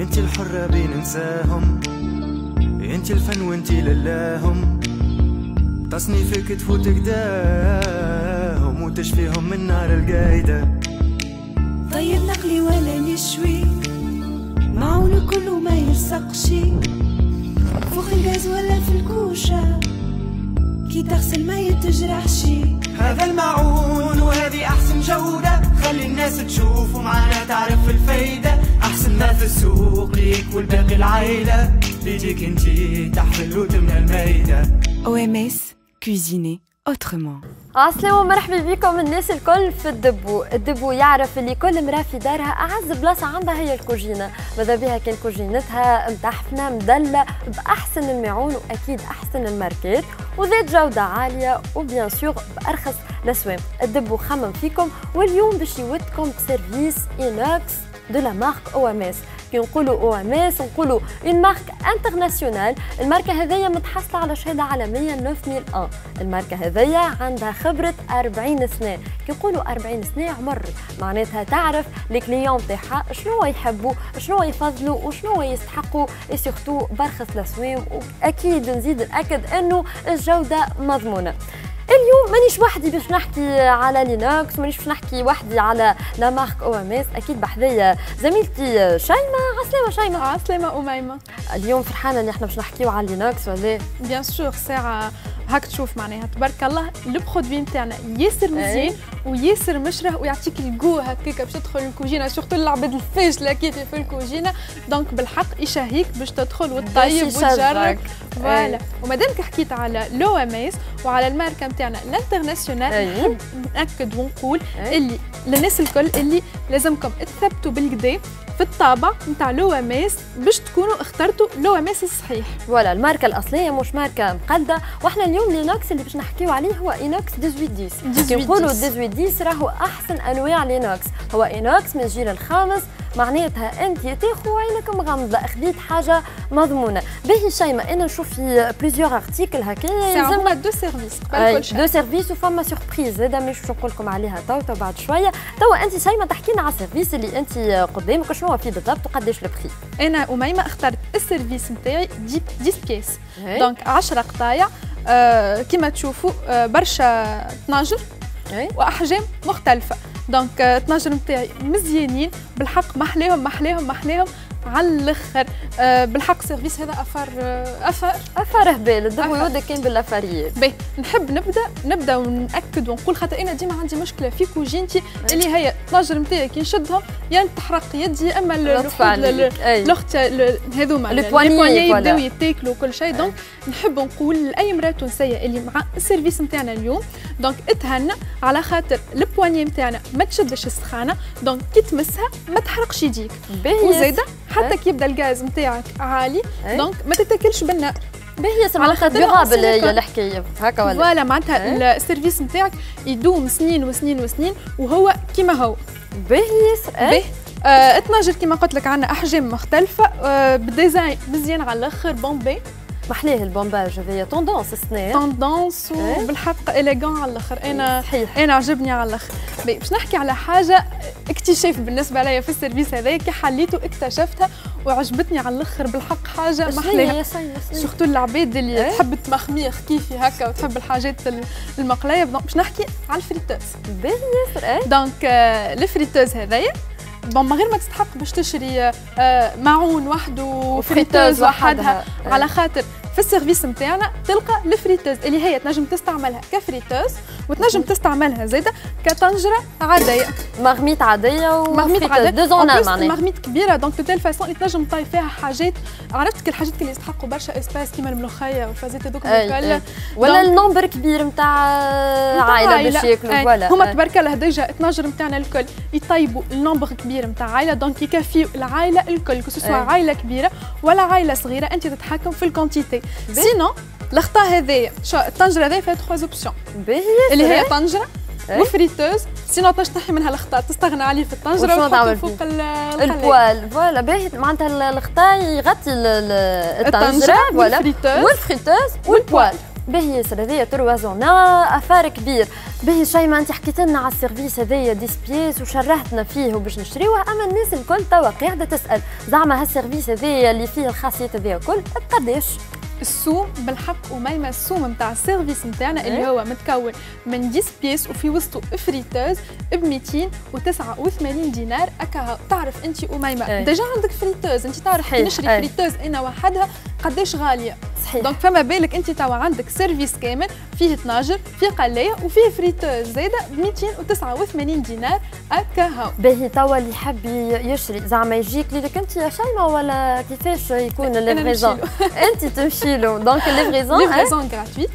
انتي الحرة بين نساهم، انتي الفن وانتي للاهم، تصنيفك تفوت قداهم وتشفيهم من نار القايدة. طيب نقلي ولا نشوي، معون كله ما يلصقشي، فوق الغاز ولا في الكوشة، كي تغسل ما يتجرحشي. هذا المعون وهذه أحسن جودة، خلي الناس تشوف ومعانا تعرف الفايدة. أحسن ما في السوق ليك والباقي العايلة، بيديك انتي تحفل وتمنى المايدة. OMS cuisiner autrement. عسلامة ومرحبا بكم الناس الكل في الدبو. الدبو يعرف اللي كل مرأة في دارها أعز بلاصة عندها هي الكوجينة، ماذا بها كان كوجينتها متحفنة مدلة بأحسن المعون وأكيد أحسن الماركات وذات جودة عالية وبيان سور بأرخص الأسواق. الدبو خمم فيكم واليوم باش يودكم بسيرفيس إينوكس دو لا مارك OMS. كي نقولوا OMS نقولوا اون مارك انترناسيونال. الماركه هذيا متحصله على شهاده عالميه 9001. الماركه هذيا عندها خبره 40 سنه. كي نقولوا 40 سنه عمر، معناتها تعرف لي كليون تاعها شنو يحبوا، شنو يفضلوا وشنو يستحقوا، اي سورتو برخص الاسواق. واكيد نزيد ناكد انه الجوده مضمونه. اليوم مانيش وحدي باش نحكي على لينوكس، مانيش باش نحكي وحدي على لا مارك OMS، اكيد بحذايا زميلتي شيماء. عسلامة شيماء. عسلامة أميمة. اليوم فرحانة اللي احنا باش نحكيو على لينوكس ولا؟ بيان سور ساعة هاك تشوف معناها تبارك الله البرودوي نتاعنا ياسر مزيان وياسر مشره ويعطيك الجو هكاك باش تدخل الكوجينه، سورتو العباد الفاشله كيفي في الكوجينه، دونك بالحق يشهيك باش تدخل وتطيب وتجرب. فوالا ومادامك حكيت على OMS وعلى الماركه نتاعنا الانترناسيونال، نحب ناكد ونقول اللي للناس الكل اللي لازمكم تثبتوا بالكدا في الطابع نتاع OMS باش تكونوا اخترتوا OMS الصحيح. فوالا الماركه الاصليه مش ماركه مقلده. واحنا اليوم لينوكس اللي باش نحكيو عليه هو اينوكس 1810. كي نقولوا 1810 راهو احسن انواع لينوكس، هو اينوكس من الجيل الخامس، معناتها انت تاخذ عينك مغمضه، اخذيت حاجه مضمونه. باهي شيماء انا نشوف في بليزيور ارتيكل هكايا يلزمنا دو سيرفيس قبل كل شيء. دو سيرفيس وفما سوربريز هذا مش باش نقول لكم عليها تو بعد شويه. توا انت شيماء تحكي لنا على السيرفيس اللي انت قدامك شنو هو فيه بالضبط وقداش البري. انا أميمة اخترت السيرفيس نتاعي 10 بيس، دونك 10 قطايع كيما تشوفوا برشا تناجر واحجام مختلفه. دونك التناجر نتاعي مزيانين بالحق، محلاهم محلاهم محلاهم على الاخر. بالحق سيرفيس هذا افار هبال. الدبو يودك كان بالافاريات. باهي نحب نبدا وناكد ونقول، خاطر انا ديما عندي مشكله في كوجينتي اللي هي التناجر نتاعي كي نشدهم يا تحرق يدي، اما الاخت هذوما البواني يبداو يتاكلوا وكل شيء. دونك نحب نقول لاي مراه تونسيه اللي مع السيرفيس نتاعنا اليوم، دونك اتهنى على خاطر البواني نتاعنا ما تشدش السخانه، دونك كي تمسها ما تحرقش يديك. وزايده حتى كي يبدا الغاز نتاعك عالي دونك ما تتاكلش بالنار. باهي على خاطر ديغابل هي الحكايه هكا ولا؟ فوالا معناتها السيرفيس نتاعك يدوم سنين وسنين وسنين وهو كيما هو. باهي التناجر كيما قلت لك عندنا احجام مختلفه، بالديزاين مزيان على الاخر، بومبي محليه البومباج هذايا توندونس السنه، توندونس وبالحق اليغون على الاخر. انا عجبني على الاخر. باش نحكي على حاجه اكتشاف بالنسبه ليا في السيرفيس هذايا، كي حليته اكتشفتها وعجبتني على الاخر بالحق، حاجه محليه سورتو العباد اللي تحب تمخميخ كيفي هكا وتحب الحاجات المقليه. باش نحكي على الفريتوز. باهي دونك الفريتوز هذايا بون غير ما تستحق باش تشري معون وحده وفريتوز وحدها، على خاطر في السيرفيس نتاعنا تلقى الفريتوز اللي هي تنجم تستعملها كفريتوز وتنجم تستعملها زاده كطنجره عاديه، مغميت عاديه ومغميت عاديه دو زون معناها مغميت كبيره. دونك دو تيل فاسون اللي تنجم تطيب فيها حاجات، عرفت الحاجات اللي يستحقوا برشا اسباس كيما الملوخيه والفازات هذوك الكل، ولا النومبر كبير نتاع عائله باش ياكلوا. فوالا هما تبارك الله ديجا التناجر نتاعنا الكل يطيبوا النومبر كبير نتاع عائله، دونك يكفيو العائله الكل كسوا عائله كبيره ولا عائله صغيره، انت تتحكم في الكونتيتي. سينو الخطا هذايا الطنجره هذايا فيها 3 اوبسيون اللي هي طنجره وفريتوز، سينو باش تنحي منها الخطا تستغنى عليه في الطنجره وتحطه فوق البوال. فوالا باهي معناتها الخطا يغطي الطنجره والفريتوز والبوال. باهي ياسر هذايا تروازونا افار كبير. باهي شيماء انت حكيت لنا على السيرفيس هذايا 10 بياس وشرحتنا فيه وباش نشريوه، اما الناس الكل توا قاعده تسال زعما هالسيرفيس هذايا اللي فيه الخاصيات هذيا الكل بقداش؟ السوم بالحق وميمة السوم نتاع السيرفيس نتاعنا اللي هو متكون من 10 بيس وفي وسطه فريتوز ب 289 دينار. اكا تعرف انت وميمة ديجا عندك فريتوز، انت تعرف نشري فريتوز انا وحدها قداش غاليه. صحيح. دونك فما بالك انت توا عندك سيرفيس كامل فيه طناجر فيه قلايه وفيه فريتوز زايده ب 289 دينار اكا هاو. باهي توا اللي يحب يشري زعما يجيك ليك انت يا شيماء ولا كيفاش يكون الليفريزون؟ انت تمشي له دونك الليفريزون غراتويت.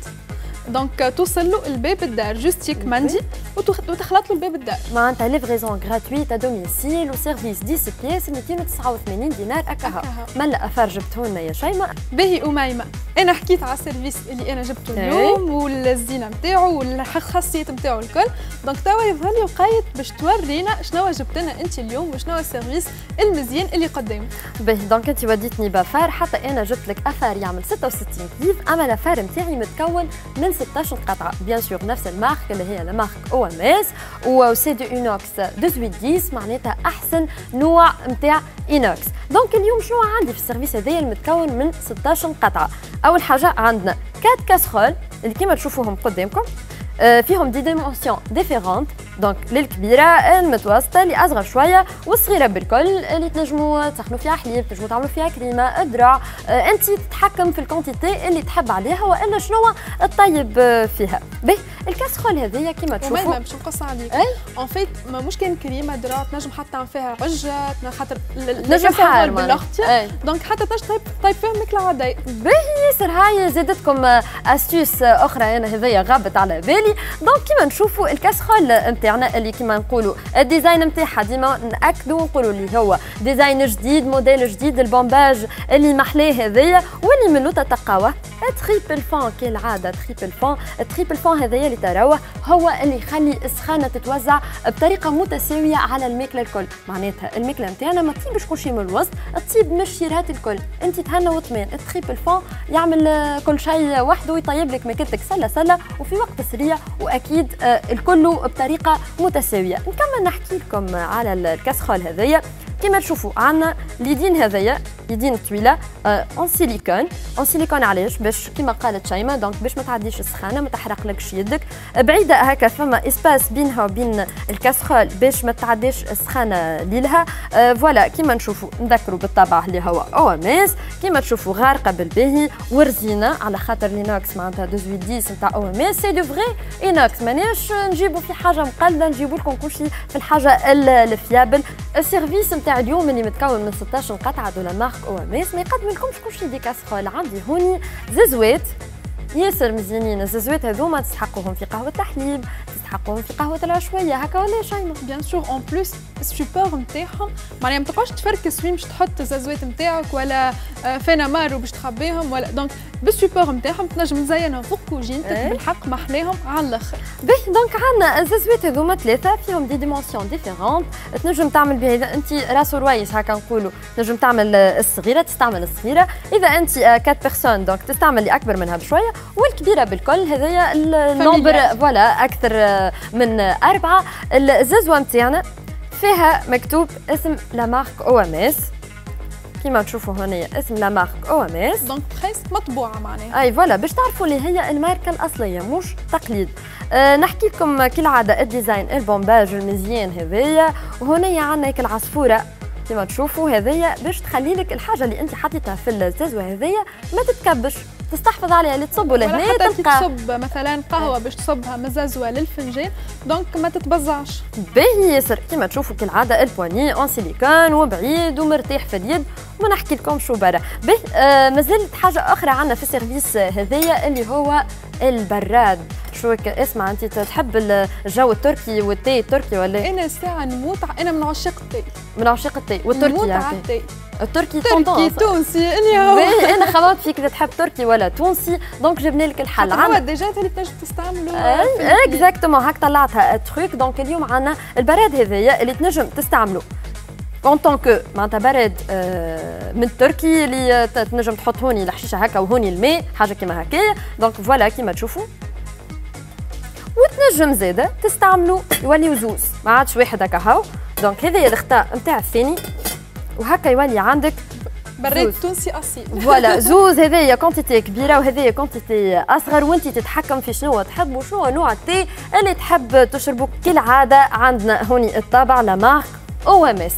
دونك توصل له الباب الدار جوست يكمندي وتخلط له الباب الدار. معناتها ليفريزون غراتويت دوميسيل وسيرفيس 10 بياس 289 دينار اكاها. ملا افار جبته لنا يا شيماء. باهي أميمة انا حكيت على السيرفيس اللي انا جبته اليوم والزينه نتاعو والخاصيات نتاعو الكل. دونك توا يظهر لي وقايت باش تورينا شنو جبت لنا انت اليوم وشنو السيرفيس المزيان اللي قدامك. باهي دونك انت وديتني بافار حتى انا جبت لك افار يعمل 66 كيف، اما الافار نتاعي متكون من 16 قطعه بيان سور نفس المارك اللي هي لا مارك او ام اس وسي دو اينوكس 1810 معناتها احسن نوع نتاع اينوكس. دونك اليوم شنو عندي في السيرفيس هذايا المتكون من 16 قطعه. اول حاجه عندنا 4 كاسرول اللي كيما تشوفوهم قدامكم فيهم دي ديمونسيون ديفيرونت، دونك للكبيره المتوسطه اللي اصغر شويه والصغيره بالكل اللي تنجموا تسخنوا فيها حليب، تنجموا تعملوا فيها كريمه، ادرع، انت تتحكم في الكونتيتي اللي تحب عليها والا شنو الطيب فيها. باهي الكاسرول هذيا كيما تشوفوا باش نقص عليك اون فيت مش كان كريمه درع تنجم حتى تعمل فيها عجه خاطر تنجم حار بالاختي دونك حتى تنجم طيب فيها ماكله عاديه. باهي ياسر هاي زادتكم استيوس اخرى انا هذيا غابت على بالي. دونك كيما نشوفوا الكاسرول نتاعنا اللي كيما نقولوا الديزاين نتاعها ديما ناكدوا ونقولوا اللي هو ديزاين جديد موديل جديد البومباج اللي محلاه هذايا واللي منو تتقاوى تريبل فون كالعاده. تريبل فون هذايا اللي تراوه هو اللي يخلي السخانه تتوزع بطريقه متساويه على الماكله الكل، معناتها الماكله نتاعنا ما تطيبش كل شيء من الوسط، تطيب من الشيرات الكل، انت تهنى وطمئن. التريبل فون يعمل كل شيء وحده ويطيب لك ماكلتك سله وفي وقت سريع واكيد الكل بطريقه متساويه. نكمل نحكي لكم على الكاسرول هذايا. كما تشوفوا عندنا اليدين هذايا يدين طويله اون سيليكون علاش باش كما قالت شيماء دونك باش ما تعديش السخانه ما تحرقلكش يدك، بعيده هكا فما اسباس بينها وبين الكاسرول باش ما تعديش السخانه ليلها. فوالا كما نشوفوا نذكروا بالطبع اللي هو او ام اس كما تشوفوا غارقه بالباهي ورزينه على خاطر لينوكس معناتها 1810 نتاع او ام اس سي دو فري اينوكس، ماناش نجيبوا في حاجه مقلده نجيبوا لكم كل شيء في الحاجه الفيابل. السيرفيس نتاع اليوم اللي متكون من 16 قطعه دو لا مارك او ام اس ما يقدم لكمش كل شيء دي كاسرول. عندي هوني ززوات ياسر مزيانين، الززوات هذوما تستحقوهم في قهوه الحليب، تستحقوهم في قهوه العشويه هكا ولا شيماء؟ بيان سور اون بلوس السوبور نتاعهم معناها ما تبقاش تفركس وين باش تحط الززوات نتاعك ولا فينا مارو باش تخبيهم ولا دونك بالسوبور نتاعهم تنجم تزينهم فوق كوجينتك بالحق محلاهم على الاخر. باهي دونك عندنا الززوات هذوما ثلاثه فيهم دي ديمونسيون ديفيرونت، تنجم تعمل بها اذا انت راس رويس هكا نقولوا تنجم تعمل الصغيره تستعمل الصغيره، اذا انت 4 بيرسون دونك تستعمل اللي اكبر منها بشويه، والكبيره بالكل هذايا النومبر فوالا اكثر من 4. الززوه نتاعنا فيها مكتوب اسم لا مارك او ام اس كيما تشوفوا هنا اسم لا مارك او ام اس دونك بريسك مطبوعه معناها اي فوالا باش تعرفوا اللي هي الماركه الاصليه مش تقليد. نحكي لكم كالعاده الديزاين البومباج المزيان هذايا، وهنا عندنا العصفوره كما تشوفوا هذايا باش تخلي لك الحاجه اللي انت حطيتها في الززوه هذايا ما تتكبش، تستحفظ عليها اللي تصبوا لهنا تلقى تصب مثلا قهوه باش تصبها من الززوه للفنجان دونك ما تتبزعش. باهي ياسر كما تشوفوا كالعاده البواني اون سيليكون وبعيد ومرتاح في اليد وما نحكي لكم شو برا. باهي مازالت حاجه اخرى عندنا في السيرفيس هذايا اللي هو البراد. شو اسمع انت تحب الجو التركي والتي التركي ولا؟ انا ساعه نموت انا من عشاق التي من عشاق التي والتركي نموت على التي التركي تونسي اليوم. انا خبرت فيك اذا تحب تركي ولا تونسي دونك جبنا لك الحل. هو ديجا اللي تنجم تستعملوا اكزاكتومون هاك طلعتها تروك. دونك اليوم عندنا البراد هذايا اللي تنجم تستعملوا اون طون كو معناتها برد من تركي اللي تنجم تحط هوني الحشيشه هكا وهوني الماء حاجه كيما هكايا. دونك فوالا كيما تشوفوا. وتنجم زاده تستعملوا يوليو زوز ما عادش واحد هكا هاو. دونك هذايا الخطا نتاع الثاني وهكا يولي عندك بريد تونسي اصيل. فوالا زوز هذايا كونتيتي كبيره وهذايا كونتيتي اصغر وانت تتحكم في شنو تحب وشنو نوع التي اللي تحب تشربه. كالعاده عندنا هوني الطابع لا مارك OMS.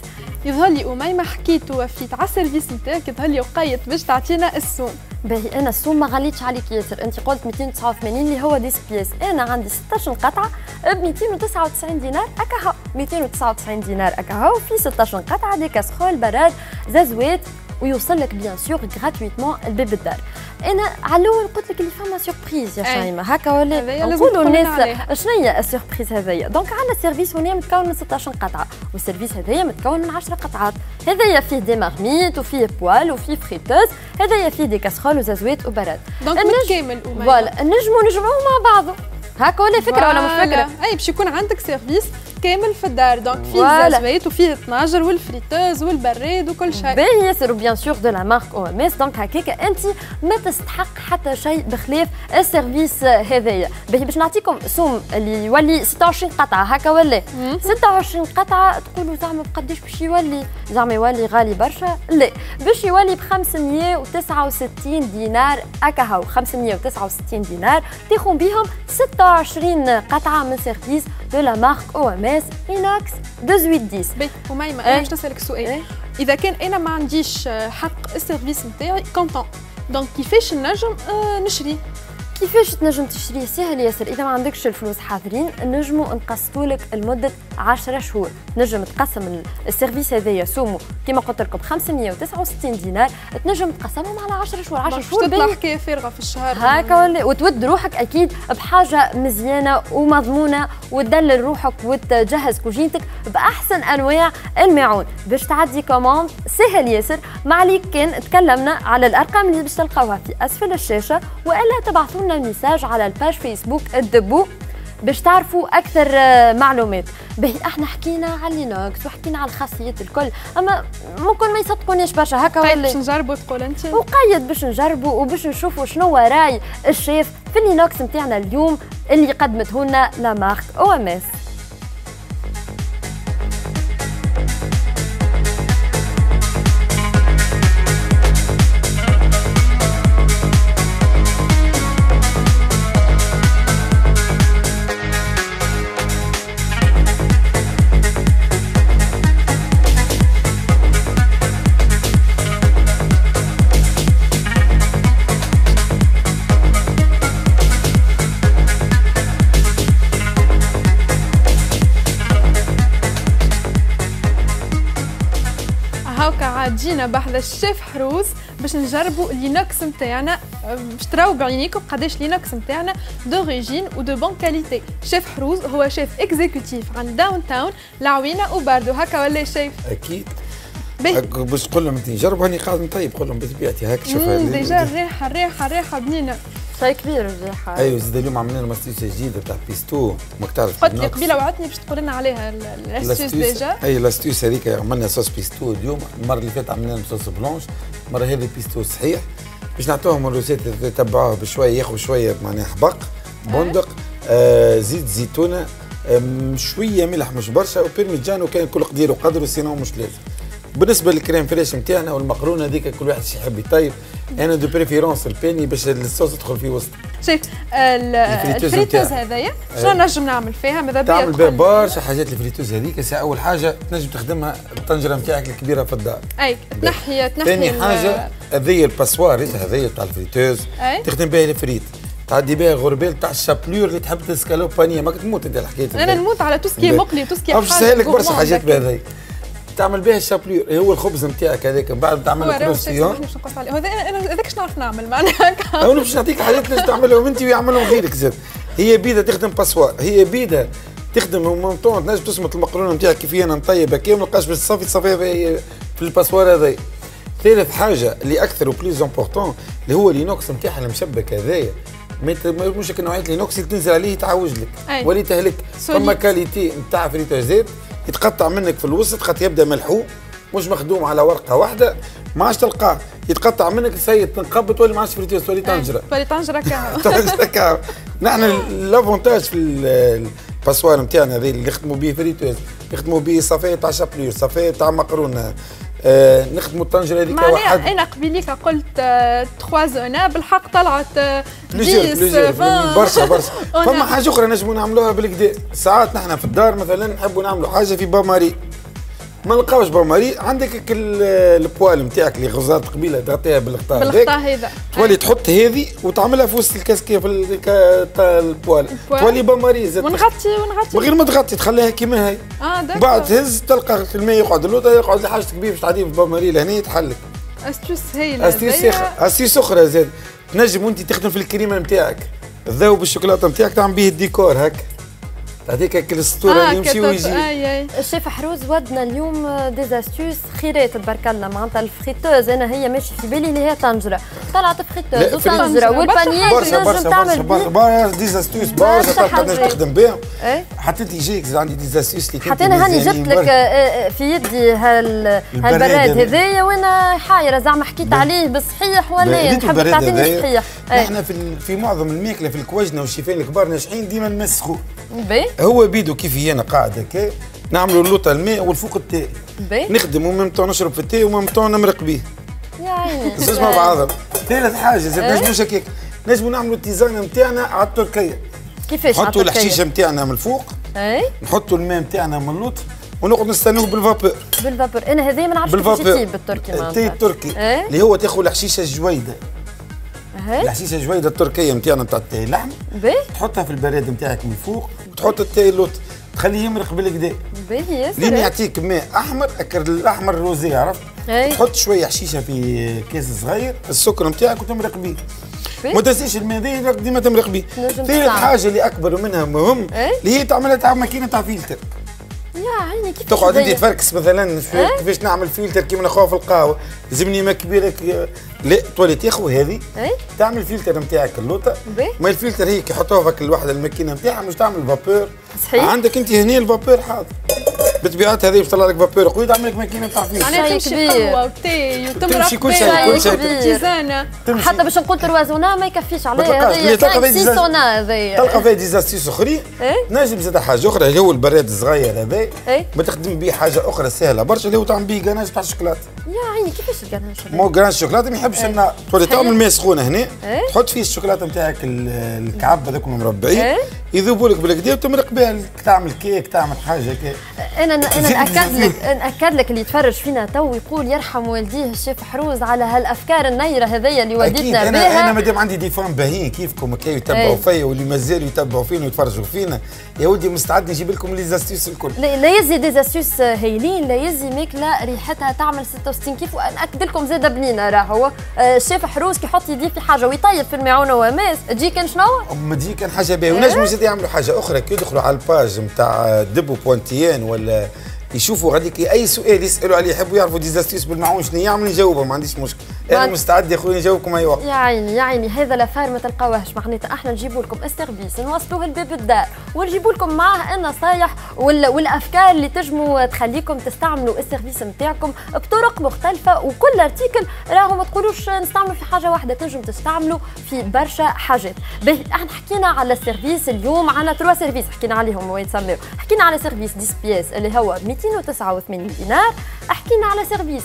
يظهر لي أميمة حكيت ووفيت على السيرفيس نتاعك، يظهر لي وقيت باش تعطينا السوم. باهي انا السوم ما غليتش عليك ياسر، انت قلت 289 اللي هو 10 بياس، انا عندي 16 قطعه ب 299 دينار اكاهو. 299 دينار اكاهو في 16 قطعه دي كاسخول براد زازوات ويوصل لك بيان سور غراتويتمون الباب الدار. انا على الاول قلت لك اللي فما سيربريز يا شيماء هكا ولا نقولوا الناس شنو هي السيربريز هذيا. دونك عندنا سيرفيس هنا متكون من 16 قطعه والسيرفيس هذايا متكون من 10 قطعات. هذايا فيه دي مارميت وفيه بوال وفيه فريتوز، هذايا فيه دي كاسرول وزازوات وبراد. دونك متكامل فوالا نجموا نجمعوه مع بعضه هكا ولا فكره ولا مش فكره؟ اي باش يكون عندك سيرفيس كامل في الدار. دونك فيه الزازوات وفيه الطناجر والفريتوز والبراد وكل شيء. باهي ياسر وبيان سور دو لا مارك OMS. دونك هكاك انت ما تستحق حتى شيء بخلاف السيرفيس هذايا. باهي باش نعطيكم سوم اللي يولي 26 قطعه هكا ولا 26 قطعه. تقولوا زعما بقداش باش يولي؟ زعما يولي غالي برشا؟ لا، باش يولي ب 569 دينار اكاهو. 569 دينار تاخذ بهم 26 قطعه من سيرفيس دو لا مارك OMS إينوكس 1810. باهي أميمة أنا باش نسألك سؤال. إذا كان أنا ما عنديش حق السيرفيس نتاعي كونتون، دونك كيفاش نجم نشري؟ كيفاش تنجم تشريه؟ سهل ياسر. اذا ما عندكش الفلوس حاضرين نجموا نقسطوا لك لمده 10 شهور. نجم تقسم السيرفيس هذايا سومو كما قلت لكم 569 دينار، تنجم تقسمهم على 10 شهور. 10 شهور تطلع حكايه فارغه في الشهر هكا ولا وتود روحك اكيد بحاجه مزيانه ومضمونه وتدلل روحك وتجهز كوجينتك باحسن انواع الماعون. باش تعدي كوموند سهل ياسر، ما عليك كان تكلمنا على الارقام اللي باش تلقاوها في اسفل الشاشه والا تبعثوا لنا ميساج على الباج فيسبوك الدبو باش تعرفوا اكثر معلومات. باهي احنا حكينا على لينوكس وحكينا على الخاصيات الكل، اما ممكن ما يصدقونيش برشا هكا ولا باش نجربوا تقول انت؟ وقيد باش نجربوا وباش نشوفوا شنو راي الشيف في اللينوكس نتاعنا اليوم اللي قدمته لنا لا مارك OMS. جينا بحذا الشيف حروز باش نجربوا لينوكس نتاعنا، باش تراو بعينيكم قداش لينوكس نتاعنا دوريجين ودو بون كاليتي. شيف حروز هو شيف اكزيكوتيف عند داون تاون العوينه وباردو هكا ولا شيف؟ اكيد باش تقول لهم انت جربوا هاني قاعد نطيب، قول لهم بطبيعتي هاك شوفها ديجا الريحه بنينه شي كبير الريحه. ايوه زيد اليوم عملنا لنا ماستيوس جديده تاع بيستو ماك تعرف. قلت لي قبيله وعدتني باش تقول لنا عليها الاستيوس ديجا. اي الاستيوس هذيك عملنا صوص بيستو اليوم، المره اللي فاتت عملنا لهم صوص بلونش، المره هذه بيستو صحيح باش نعطوهم الروسيت يتبعوها بشويه، ياخذوا شويه معناها حبق بندق زيت زيتونه شويه ملح مش برشا وبيرميجان، وكان كل قدير وقدره سينو مش لازم. بالنسبه للكريم فريش نتاعنا والمقرونه هذيك كل واحد يحب يطيب، انا دو بريفيرونس الباني باش الصوص تدخل فيه وسط. شوف الفريتوز هذايا شنو نجم نعمل فيها؟ ماذا بيا تعمل بها برشا حاجات. الفريتوز هذيك ساعه اول حاجه تنجم تخدمها الطنجره نتاعك الكبيره في الدار. اي تنحي ثاني حاجه هذيا الباسوار هذايا تاع الفريتوز تخدم بها الفريت، تعدي بها غربال تاع الشابلور اللي تحب تسكالوب بانيه ما تموت انت الحكايه. انا نموت على توسكي مقلي توسكي حاجه. باش نسهل لك برشا حاجات بهذايا تعمل بها الشابلور، هو الخبز نتاعك هذاك من بعد تعمل له كروستيون. هذاك شنو نعرف نعمل معناها هكا. انا باش نعطيك حاجات اللي تعملهم انت ويعملهم غيرك زاد. هي بيده تخدم باسوار، هي بيده تخدم مونطون تنجم تصمت المقرونه نتاعك كيف انا نطيبها كي ما نلقاش باش تصفيها في الباسوار هذايا. ثالث حاجه اللي اكثر وبليز امبورتون اللي هو لينوكس نتاعها المشبك هذايا، مش نوعيه لينوكس اللي تنزل عليه يتعوج لك ولا يتهلك. فما كاليتي نتاع فريتوزات يتقطع منك في الوسط خاطر يبدا ملحوق مش مخدوم على ورقه واحده ما عادش تلقاه يتقطع منك سيد تنقبض تولي ما عادش فريتوز تولي طنجره. تولي طنجره كهو. طنجره كهو. نحن الافونتاج في الباسوار نتاعنا هذه اللي نخدموا به فريتوز نخدموا به صفايه تاع شابلور صفايه تاع مقرونه نخدموا الطنجره هذيك واحد. انا قبيليك قلت 3 زونا بالحق طلعت 10 برشا فما حاجه اخرى نجموا نعملوها بالكدا. ساعات نحن في الدار مثلا نحبوا نعملوا حاجه في باماري ما نلقاوش باماري عندك البوال نتاعك اللي غزات قبيله تغطيها بالغطاء هذا تولي تحط هذه وتعملها في وسط الكاسكيه في البوال تولي باماري زاد ونغطي من غير ما تغطي تخليها كيما هي. بعد تهز تلقى الماء يقعد اللوطه يقعد لحاجه كبيره باش تعدي في باماري لهنا يتحلك. استوس هايله استوس اخرى زاد تنجم وانت تخدم في الكريمه نتاعك الذوب بالشوكولاته نتاعك تعمل به الديكور هكا هذيك الاسطوره اللي يمشي ويجي. الشيف حروز ودنا اليوم ديزاستوس خيرات تبارك الله معناتها الفريتوز انا هي ماشي في بالي اللي هي طنجره طلعت فريتوز وطنجره والبانيه تنجم تعمل برشا ديزاستوس برشا تقدر تخدم بهم. حتى انت يجيك عندي ديزاستوس اللي حتى انا هاني جبت لك في يدي هالبراد هذايا وانا حايره زعما حكيت عليه بالصحيح ولا نحب تعطيني صحيح. احنا في معظم الماكله في الكوجنه والشيفين الكبار ناجحين ديما نمسخوا هو بيدو كيف انا قاعد هكا نعملوا اللوطه الماء والفوق التاء نخدم ومن طون نشرب في التاء ومن طون نمرق به يا عيني زوج مع بعضهم. ثالث حاجه زاد نجموش هكاك نجموا نعملوا التيزانه نتاعنا على التركيه. كيفاش نحطوا الحشيشه نتاعنا من الفوق نحطوا الماء نتاعنا من اللوط ونقعد نستنوه بالفابور. انا هذايا ما نعرفش كيفاش يطيب بالتركي معناتها التاي التركي اللي هو تاخذ الحشيشه الجويده الحشيشه الجويده التركيه نتاعنا نتاع التاي اللحم تحطها في البراد نتاعك من فوق وتحط التاي اللوط تخليه يمرق بالكدا لين يعطيك ماء احمر الاحمر الروزي عرفت. تحط شويه حشيشه في كاس صغير السكر نتاعك وتمرق به. ما تنساش الماء هذا ديما تمرق به. ثالث حاجه اللي اكبر منها مهم اللي هي تعملها تاع ماكينه تاع فلتر. يا عيني كيف تقعد انت تفركس مثلا كيفاش نعمل فلتر كيما نخوها في القهوه لازمني ما كبيره لا تولي تاخذ هذه تعمل فلتر نتاعك اللوطه ما الفلتر هيك يحطوها في الوحده الماكينه نتاعها مش تعمل فابور صحيح عندك انت هنا الفابور حاضر بطبيعتها هذه باش تطلع لك فابور قوي تعمل لك ماكينه تاع فلتر. معناها تمشي قهوه وتاي وتمرق كل شيء تيزانه حتى باش نقول تروازونا ما يكفيش عليها هذه 5 سونا هذه تلقى فيها ديزاستيس اخرين. نجم زاد حاجه اخرى اللي هو البراد الصغير هذا ما تخدم به حاجه اخرى سهله برشا اللي هو تعمل به غناج تاع الشوكولاته. يا عيني كيفاش الغناج؟ مو غناج الشوكولاته ما يحبش انه تولي تعمل ماء سخونه هنا تحط فيه الشوكولاته نتاعك الكعب هذوك المربعين يذوبوا لك بالكدا وتمرق بها تعمل كيك تعمل حاجه كيك. انا ناكد لك اللي يتفرج فينا تو يقول يرحم والديه الشيف حروز على هالافكار النيره هذيا اللي وديتنا بها. انا مادام عندي دي فان باهيين كيفكم هكا يتبعوا فيا واللي مازالوا يتبعوا فينا ويتفرجوا فينا يا ولدي مستعد نجيب لكم لي زاستيس الكل. لا يزي دي زاستيس هايلين لا يزي ماكله ريحتها تعمل 66 كيف وناكد لكم زاده بنينه راهو الشيف حروز كي يحط يديه في حاجه ويطيب في المعونه وماس تجي كان شنو؟ اما تجي كان حاجه باهيه ونجموا زاد يعملوا حاجه اخرى كي يدخلوا على الباج نتاع دبو بوانتيان ولا يشوفوا غاديك اي سؤال يسالوا عليه يحبوا يعرفوا ديزاستيس بالمعون شنو يعمل نجاوبهم ما عنديش مشكل. انا مستعد يا خويا نجاوبكم اي وقت. يا عيني هذا لافار ما تلقاوهش معناتها احنا نجيبوا لكم السيرفيس نوصلوه لباب الدار ونجيبوا لكم معاه النصايح والافكار اللي تجموا تخليكم تستعملوا السيرفيس نتاعكم بطرق مختلفه وكل ارتيكل راهو ما تقولوش نستعملوا في حاجه واحده تنجم تستعملوا في برشا حاجات. باهي احنا حكينا على السيرفيس اليوم على 3 سيرفيس حكينا عليهم ويتسموا. حكينا على سيرفيس 10 بياس اللي هو 289 دينار. حكينا على سيرفيس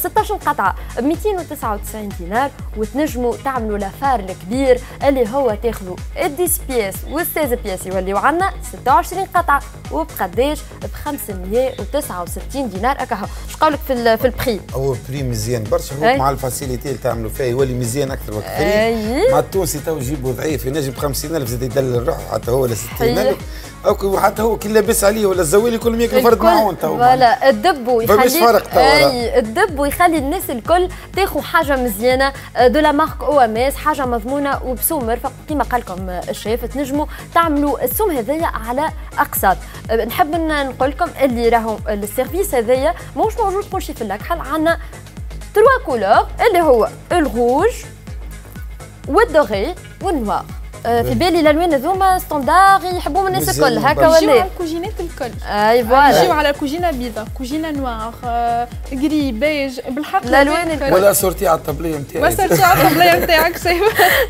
16 قطعه ب 299 دينار وتنجموا تعملوا لافار الكبير اللي هو تاخذوا 10 بياس و16 بياس يوليو عندنا 26 قطعه وبقداش ب 569 دينار هكا. اش قولك في البري؟ هو بري مزيان برشا هو مع الفاسيليتي اللي تعملوا فيها يولي مزيان اكثر وكثير. مع التونسي تو يجيبوا ضعيف ينجم ب 50,000 زاد يدلل روحه حتى هو ل 60,000 او حتى هو كي لابس عليه ولا الزوالي كلهم ياكلوا فرد معون تو. فوالا الدب يخلي الدب ويخلي الناس الكل تاخذ حاجه مزيانه دو لا مارك او ام اس حاجه مضمونه وبسوم مرفق كما قال لكم الشيف تنجموا تعملوا السوم هذايا على اقساط. نحب نقول لكم اللي راهو السيرفيس هذايا ماهوش موجود كل شيء في الكحل. عندنا 3 كولور اللي هو الروج والدوغي والنوار. في بالي الالوان هذوما ستاندار يحبوهم الناس الكل هكا نجيو ولا؟ على الكوجينات الكل. اي فوالا. نجيو على الكوجينه بيضاء، كوجينه نوار، غري، بيج، بالحق الالوان الكل. ولا صورتي على الطبليه نتاعك. بس صورتي على الطبليه نتاعك شيء.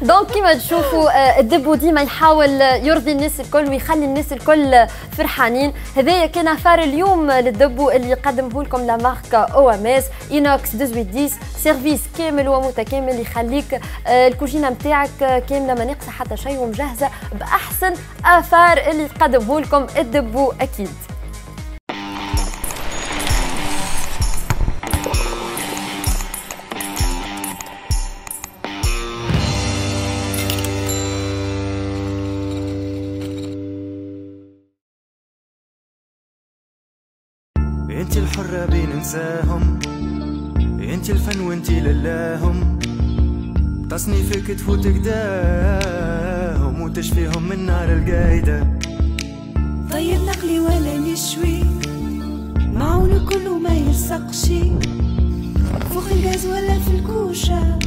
دونك كيما تشوفوا الدبو ديما يحاول يرضي الناس الكل ويخلي الناس الكل فرحانين. هذايا كان اثار اليوم للدبو اللي قدمه لكم لا مارك او ام اس اينوكس 1810، سيرفيس كامل ومتكامل يخليك الكوجينه نتاعك كامله ما ناقصه حتى شيء ومجهزه باحسن اثار اللي قدمه لكم الدبو اكيد. انت الحرة بين نساهم، انت الفن وانت للاهم، تصنيفك تفوت قداهم وتشفيهم من نار القايدة. طيب نقلي ولا نشوي، معون كله ما يلصقشي، فوق الغاز ولا في الكوشة،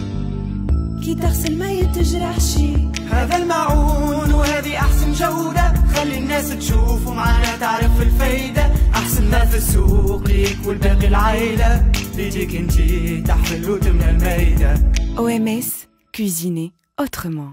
كي تغسل ما يتجرحشي. هذا المعون وهذه احسن جودة، خلي الناس تشوف ومعانا تعرف الفايدة. احسن ما في السوق ليك والباقي العيلة، بيديك انتي تحمل وتمنى المايدة. OMS, cuisiner autrement.